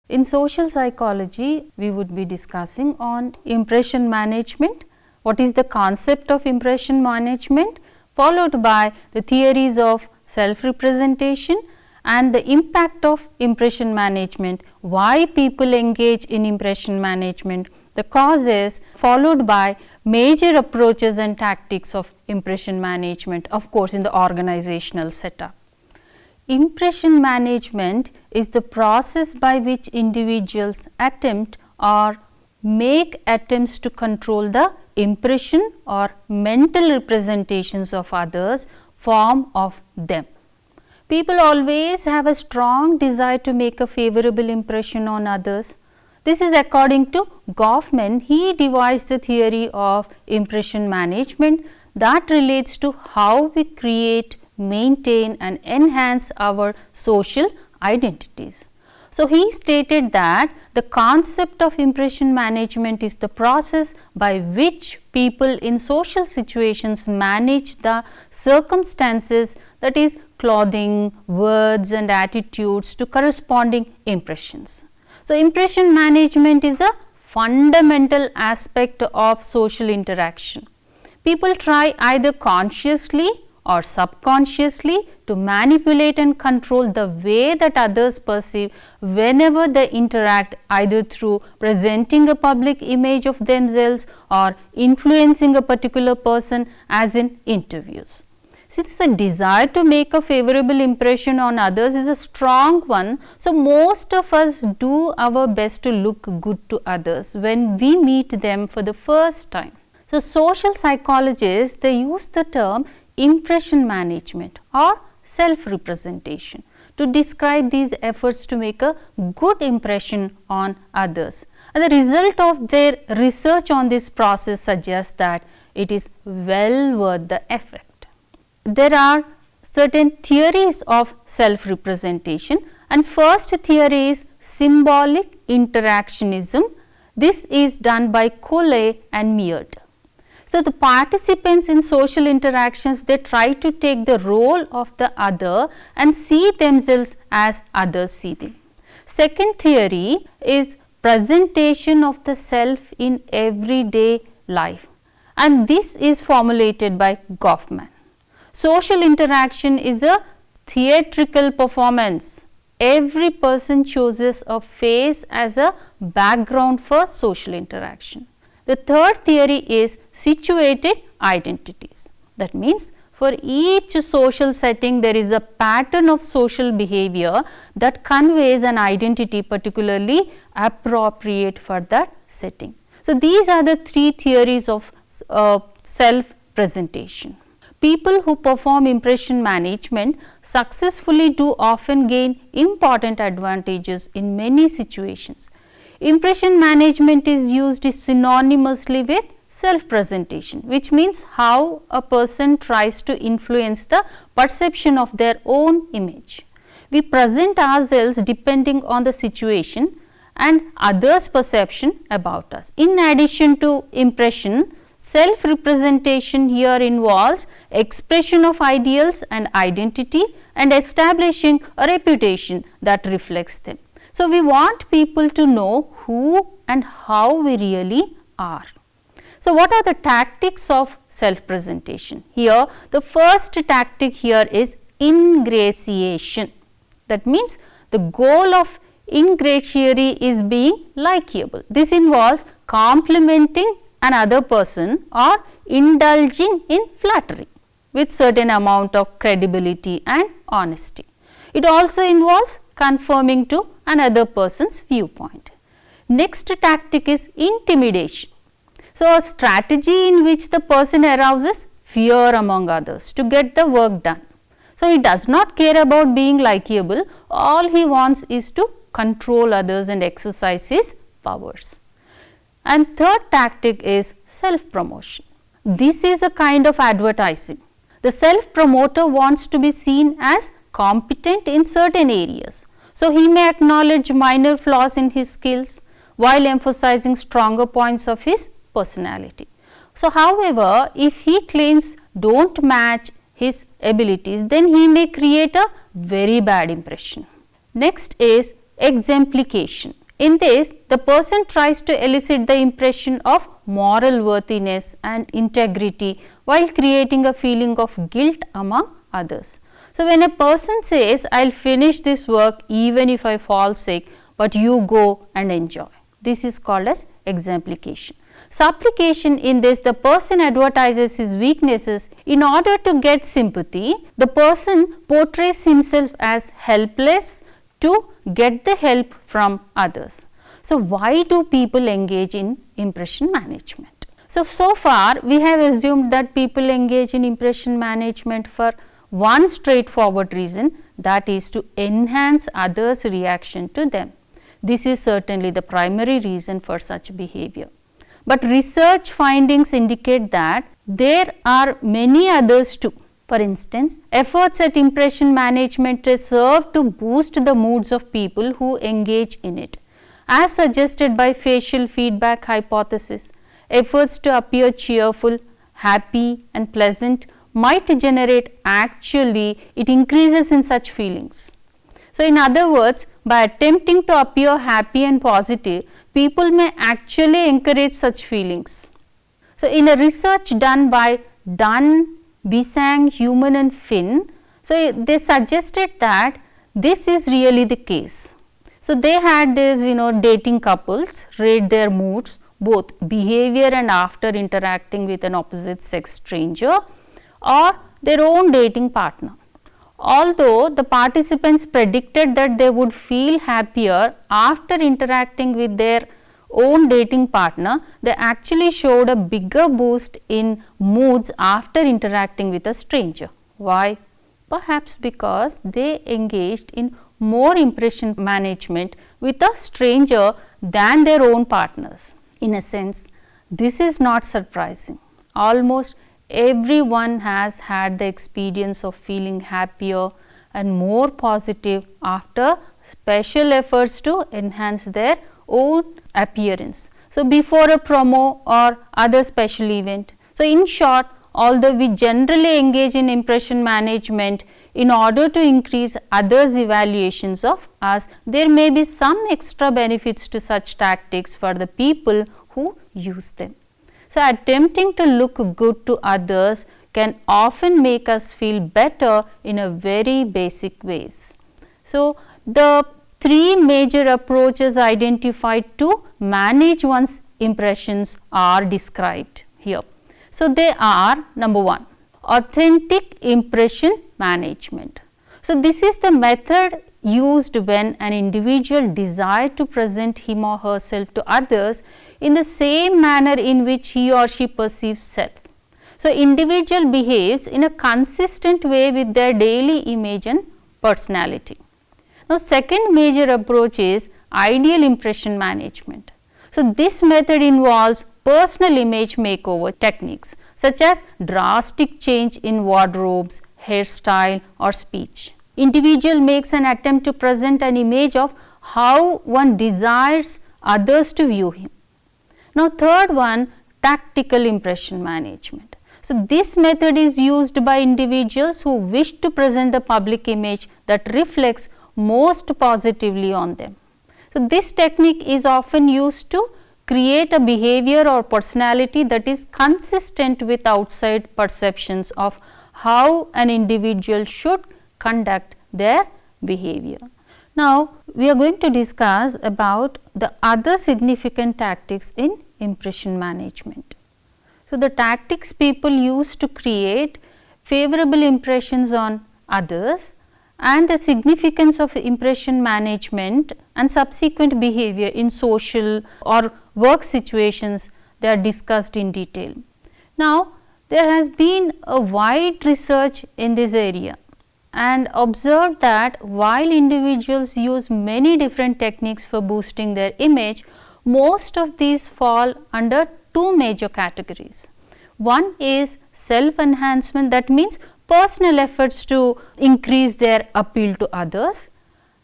In social psychology, we would be discussing on impression management, what is the concept of impression management, followed by the theories of self-representation and the impact of impression management, why people engage in impression management, the causes, followed by major approaches and tactics of impression management, of course, in the organizational setup. Impression management is the process by which individuals attempt or make attempts to control the impression or mental representations of others form of them. People always have a strong desire to make a favorable impression on others. This is according to Goffman. He devised the theory of impression management that relates to how we create, maintain and enhance our social identities. So, he stated that the concept of impression management is the process by which people in social situations manage the circumstances, that is clothing, words and attitudes to corresponding impressions. So, impression management is a fundamental aspect of social interaction. People try either consciously or subconsciously to manipulate and control the way that others perceive whenever they interact, either through presenting a public image of themselves or influencing a particular person, as in interviews. Since the desire to make a favorable impression on others is a strong one, so most of us do our best to look good to others when we meet them for the first time. So, social psychologists, they use the term impression management or self-representation to describe these efforts to make a good impression on others. And the result of their research on this process suggests that it is well worth the effort. There are certain theories of self-representation, and first theory is symbolic interactionism. This is done by 𝗂𝗽 and 𝗧𝗦𝗔𝗧. So, the participants in social interactions, they try to take the role of the other and see themselves as others see them. Second theory is presentation of the self in everyday life, and this is formulated by Goffman. Social interaction is a theatrical performance. Every person chooses a face as a background for social interaction. The third theory is situated identities. That means, for each social setting there is a pattern of social behavior that conveys an identity particularly appropriate for that setting. So, these are the three theories of self-presentation. People who perform impression management successfully do often gain important advantages in many situations. Impression management is used synonymously with self-presentation, which means how a person tries to influence the perception of their own image. We present ourselves depending on the situation and others' perception about us. In addition to impression, self-representation here involves expression of ideals and identity and establishing a reputation that reflects them. So, we want people to know who and how we really are. So, what are the tactics of self-presentation? Here, the first tactic here is ingratiation. That means, the goal of ingratiatory is being likable. This involves complimenting another person or indulging in flattery with certain amount of credibility and honesty. It also involves conforming to another person's viewpoint. Next tactic is intimidation. So, a strategy in which the person arouses fear among others to get the work done. So, he does not care about being likable, all he wants is to control others and exercise his powers. And third tactic is self-promotion. This is a kind of advertising. The self-promoter wants to be seen as competent in certain areas. So, he may acknowledge minor flaws in his skills while emphasizing stronger points of his personality. So, however, if he claims don't match his abilities, then he may create a very bad impression. Next is exemplification. In this, the person tries to elicit the impression of moral worthiness and integrity while creating a feeling of guilt among others. So, when a person says, I will finish this work even if I fall sick, but you go and enjoy. This is called as exemplification. Supplication, in this, the person advertises his weaknesses in order to get sympathy. The person portrays himself as helpless to get the help from others. So, why do people engage in impression management? So far we have assumed that people engage in impression management for one straightforward reason, that is to enhance others' reaction to them. This is certainly the primary reason for such behavior. But research findings indicate that there are many others too. For instance, efforts at impression management serve to boost the moods of people who engage in it. As suggested by facial feedback hypothesis, efforts to appear cheerful, happy and pleasant might generate it increases in such feelings. So, in other words, by attempting to appear happy and positive, people may actually encourage such feelings. So, in a research done by Dunn, Bisang, Human and Finn, so they suggested that this is really the case. So, they had this dating couples rate their moods, both behavior and after interacting with an opposite sex stranger or their own dating partner. Although the participants predicted that they would feel happier after interacting with their own dating partner, they actually showed a bigger boost in moods after interacting with a stranger. Why? Perhaps because they engaged in more impression management with a stranger than their own partners. In a sense, this is not surprising. Almost everyone has had the experience of feeling happier and more positive after special efforts to enhance their own appearance. So, before a promo or other special event. So, in short, although we generally engage in impression management in order to increase others' evaluations of us, there may be some extra benefits to such tactics for the people who use them. So, attempting to look good to others can often make us feel better in a very basic ways. So, the three major approaches identified to manage one's impressions are described here. So, they are number 1, authentic impression management. So, this is the method used when an individual desires to present him or herself to others in the same manner in which he or she perceives self. So, individual behaves in a consistent way with their daily image and personality. Now, second major approach is ideal impression management. So, this method involves personal image makeover techniques such as drastic change in wardrobes, hairstyle or speech. Individual makes an attempt to present an image of how one desires others to view him. Now, third one, tactical impression management. So, this method is used by individuals who wish to present the public image that reflects most positively on them. So, this technique is often used to create a behavior or personality that is consistent with outside perceptions of how an individual should conduct their behavior. Now, we are going to discuss about the other significant tactics in impression management. So, the tactics people use to create favorable impressions on others and the significance of impression management and subsequent behavior in social or work situations, they are discussed in detail. Now, there has been a wide research in this area. and observed that while individuals use many different techniques for boosting their image, most of these fall under two major categories. One is self-enhancement, that means personal efforts to increase their appeal to others,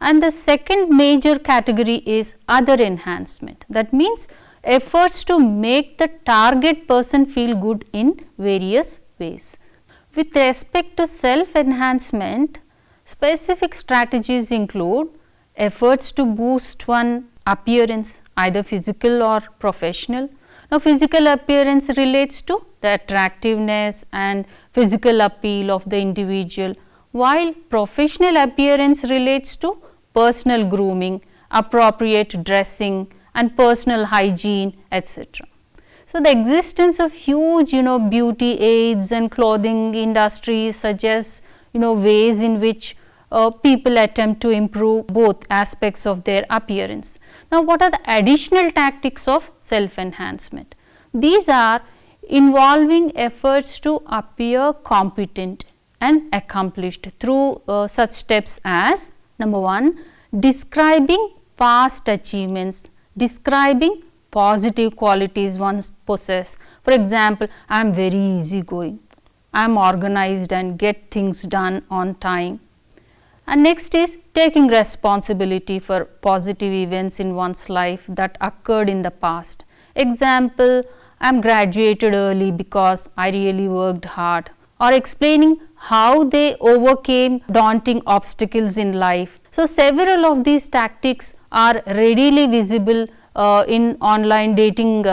and the second major category is other enhancement, that means efforts to make the target person feel good in various ways. With respect to self-enhancement, specific strategies include efforts to boost one's appearance, either physical or professional. Now, physical appearance relates to the attractiveness and physical appeal of the individual, while professional appearance relates to personal grooming, appropriate dressing and personal hygiene, etc. So, the existence of huge beauty aids and clothing industries suggests ways in which people attempt to improve both aspects of their appearance. Now, what are the additional tactics of self-enhancement? These are involving efforts to appear competent and accomplished through such steps as number 1, describing past achievements, describing positive qualities one possesses. For example, I am very easygoing, I am organized and get things done on time. And next is taking responsibility for positive events in one's life that occurred in the past. Example, I am graduated early because I really worked hard, or explaining how they overcame daunting obstacles in life. So, several of these tactics are readily visible in online dating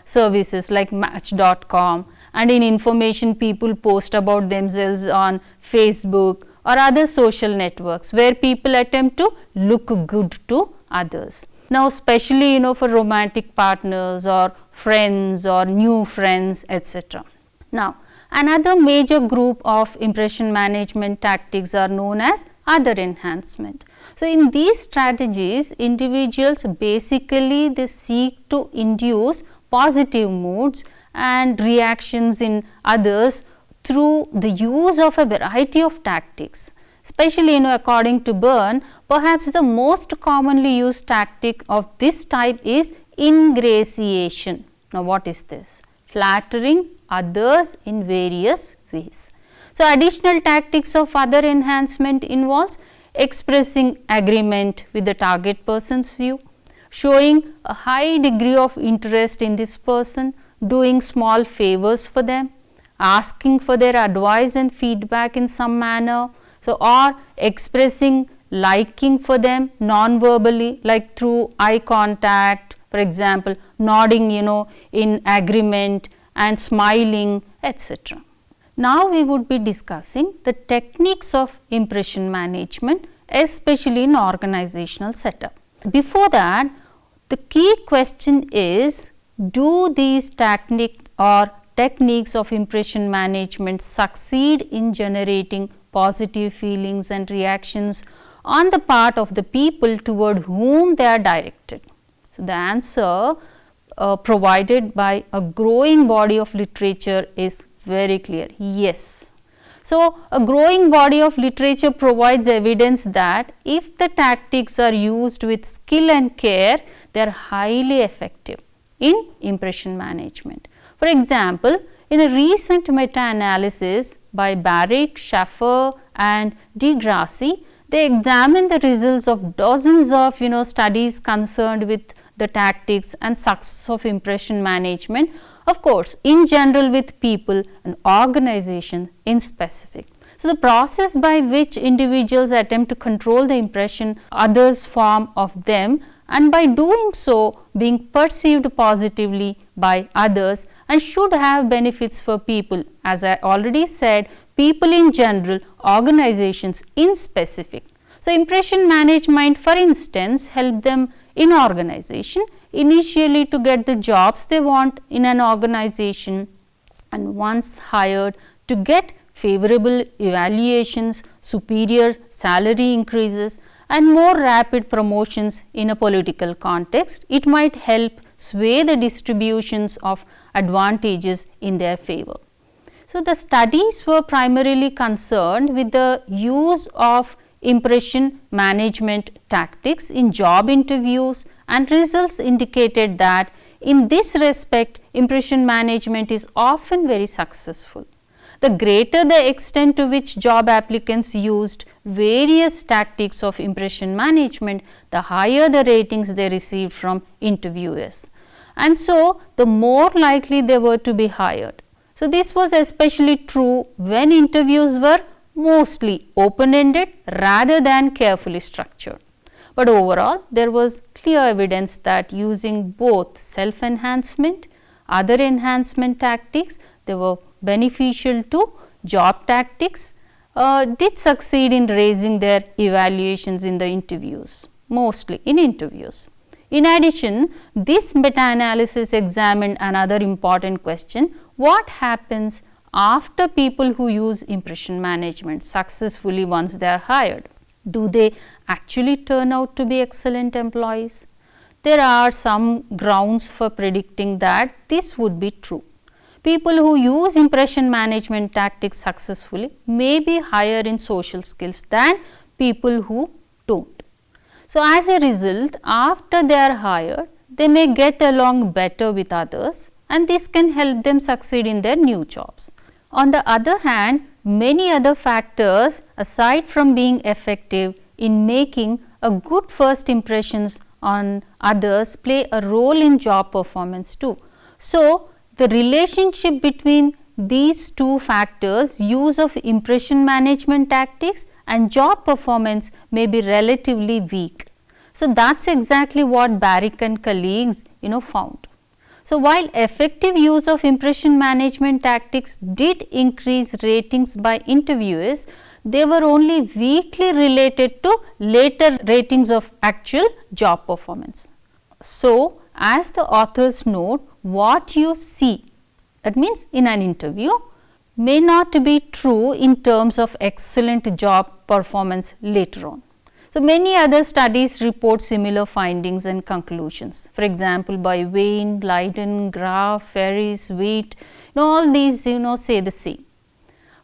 services like Match.com, and in information people post about themselves on Facebook or other social networks where people attempt to look good to others. Now, especially for romantic partners or friends or new friends, etc. Now, another major group of impression management tactics are known as other enhancement. So, in these strategies, individuals basically they seek to induce positive moods and reactions in others through the use of a variety of tactics. Especially according to Byrne, perhaps the most commonly used tactic of this type is ingratiation. Now, what is this? Flattering others in various ways. So, additional tactics of other enhancement involves expressing agreement with the target person's view, showing a high degree of interest in this person, doing small favors for them, asking for their advice and feedback in some manner. So, or expressing liking for them non-verbally, like through eye contact, for example, nodding in agreement and smiling, etc. Now, we would be discussing the techniques of impression management, especially in organizational setup. Before that, the key question is, do these techniques of impression management succeed in generating positive feelings and reactions on the part of the people toward whom they are directed? So, the answer provided by a growing body of literature is very clear, yes. So, a growing body of literature provides evidence that if the tactics are used with skill and care, they are highly effective in impression management. For example, in a recent meta-analysis by Barrick, Schaffer and deGrassi, they examined the results of dozens of studies concerned with the tactics and success of impression management, of course, in general with people and organizations in specific. So, the process by which individuals attempt to control the impression others form of them, and by doing so being perceived positively by others, and should have benefits for people, as I already said, people in general, organizations in specific. So, impression management, for instance, help them in organization initially to get the jobs they want in an organization, and once hired to get favorable evaluations, superior salary increases and more rapid promotions in a political context. It might help sway the distributions of advantages in their favor. So, the studies were primarily concerned with the use of impression management tactics in job interviews, and results indicated that in this respect impression management is often very successful. The greater the extent to which job applicants used various tactics of impression management, the higher the ratings they received from interviewers, and so the more likely they were to be hired. So, this was especially true when interviews were mostly open-ended rather than carefully structured. But overall, there was clear evidence that using both self-enhancement, other enhancement tactics, they were beneficial to job tactics, did succeed in raising their evaluations in the interviews, mostly in interviews. In addition, this meta-analysis examined another important question: what happens after people who use impression management successfully once they are hired? Do they actually turn out to be excellent employees? There are some grounds for predicting that this would be true. People who use impression management tactics successfully may be higher in social skills than people who don't. So, as a result, after they are hired, they may get along better with others, and this can help them succeed in their new jobs. On the other hand, many other factors aside from being effective in making a good first impressions on others play a role in job performance too. So, the relationship between these two factors, use of impression management tactics and job performance, may be relatively weak. So, that is exactly what Barrick and colleagues found. So, while effective use of impression management tactics did increase ratings by interviewers, they were only weakly related to later ratings of actual job performance. So, as the authors note, what you see, that means in an interview, may not be true in terms of excellent job performance later on. So, many other studies report similar findings and conclusions. For example, by Wayne, Leiden, Graf, Ferris, Wheat, all these say the same.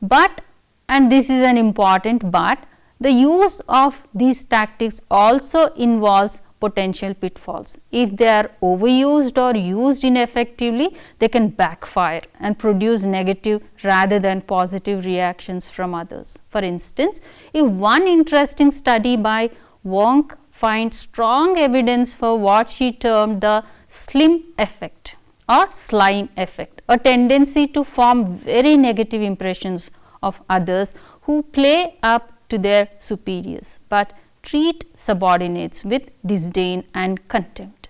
But, and this is an important but, the use of these tactics also involves potential pitfalls. If they are overused or used ineffectively, they can backfire and produce negative rather than positive reactions from others. For instance, if one interesting study by Wong finds strong evidence for what she termed the slim effect or slime effect, a tendency to form very negative impressions of others who play up to their superiors, but treat subordinates with disdain and contempt.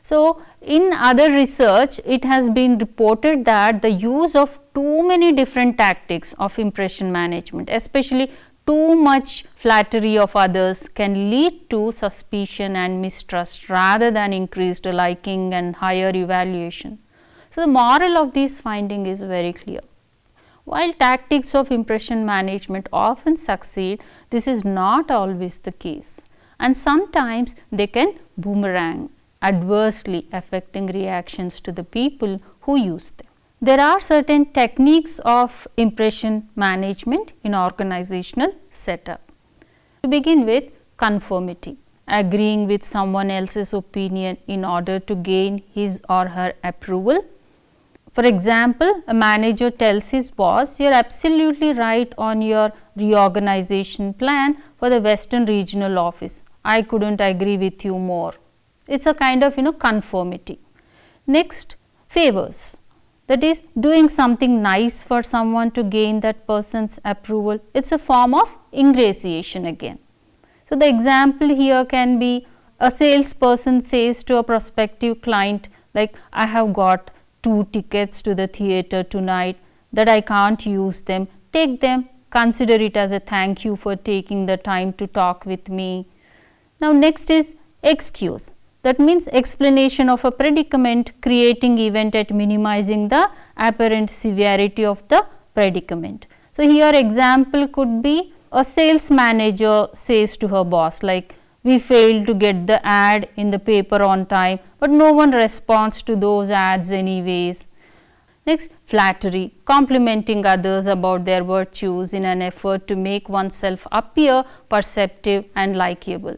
So, in other research, it has been reported that the use of too many different tactics of impression management, especially too much flattery of others, can lead to suspicion and mistrust rather than increased liking and higher evaluation. So, the moral of this finding is very clear. While tactics of impression management often succeed, this is not always the case, and sometimes they can boomerang, adversely affecting reactions to the people who use them. There are certain techniques of impression management in organizational setup. To begin with, conformity, agreeing with someone else's opinion in order to gain his or her approval. For example, a manager tells his boss, "You are absolutely right on your reorganization plan for the Western Regional Office. I couldn't agree with you more." It is a kind of conformity. Next, favors, that is doing something nice for someone to gain that person's approval. It is a form of ingratiation again. So, the example here can be a salesperson says to a prospective client, like, "I have got 2 tickets to the theatre tonight that I can't use them. Take them, consider it as a thank you for taking the time to talk with me." Now, next is excuse. That means explanation of a predicament, creating event at minimizing the apparent severity of the predicament. So, here example could be a sales manager says to her boss, like, "We failed to get the ad in the paper on time, but no one responds to those ads anyways." Next, flattery, complimenting others about their virtues in an effort to make oneself appear perceptive and likable.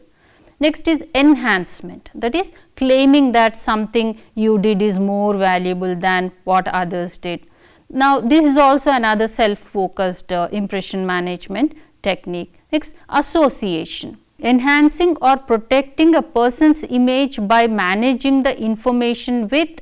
Next is enhancement, that is claiming that something you did is more valuable than what others did. Now, this is also another self-focused impression management technique. Next, association, enhancing or protecting a person's image by managing the information with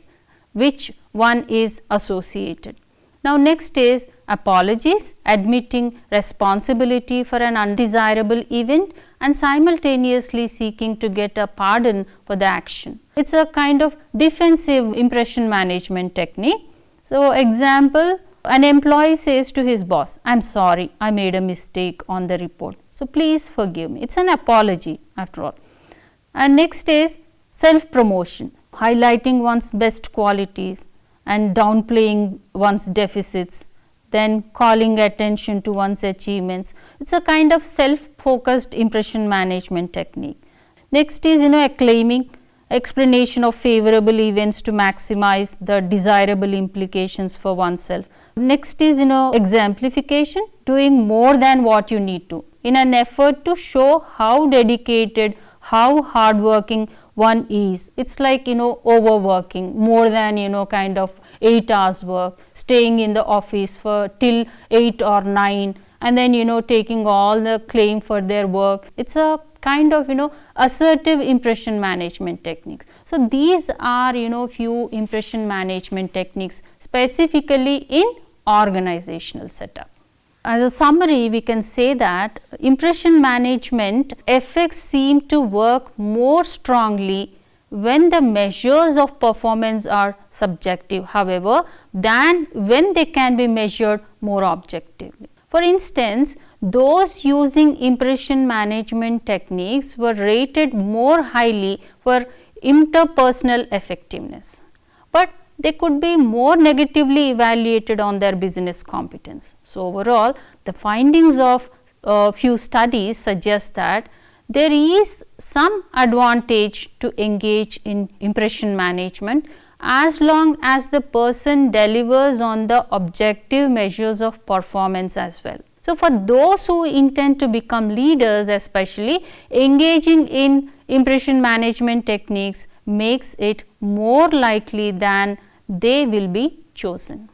which one is associated. Now, next is apologies, admitting responsibility for an undesirable event and simultaneously seeking to get a pardon for the action. It is a kind of defensive impression management technique. So, example, an employee says to his boss, "I am sorry, I made a mistake on the report. So, please forgive me." It is an apology after all. And next is self-promotion, highlighting one's best qualities and downplaying one's deficits, then calling attention to one's achievements. It is a kind of self-focused impression management technique. Next is acclaiming, explanation of favorable events to maximize the desirable implications for oneself. Next is exemplification, doing more than what you need to in an effort to show how dedicated, how hardworking one is. It is like overworking more than kind of 8 hours work, staying in the office for till 8 or 9 and then taking all the claim for their work. It is a kind of assertive impression management techniques. So, these are few impression management techniques specifically in organizational setup. As a summary, we can say that impression management effects seem to work more strongly when the measures of performance are subjective, however, than when they can be measured more objectively. For instance, those using impression management techniques were rated more highly for interpersonal effectiveness, but they could be more negatively evaluated on their business competence. So, overall, the findings of few studies suggest that there is some advantage to engage in impression management as long as the person delivers on the objective measures of performance as well. So, for those who intend to become leaders, especially, engaging in impression management techniques makes it more likely than they will be chosen.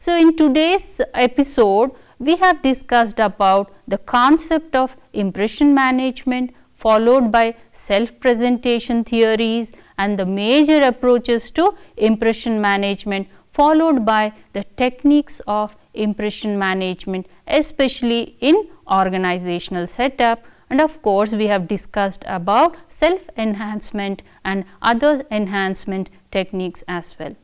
So, in today's episode, we have discussed about the concept of impression management, followed by self-presentation theories and the major approaches to impression management, followed by the techniques of impression management, especially in organizational setup. And of course, we have discussed about self-enhancement and other enhancement techniques as well.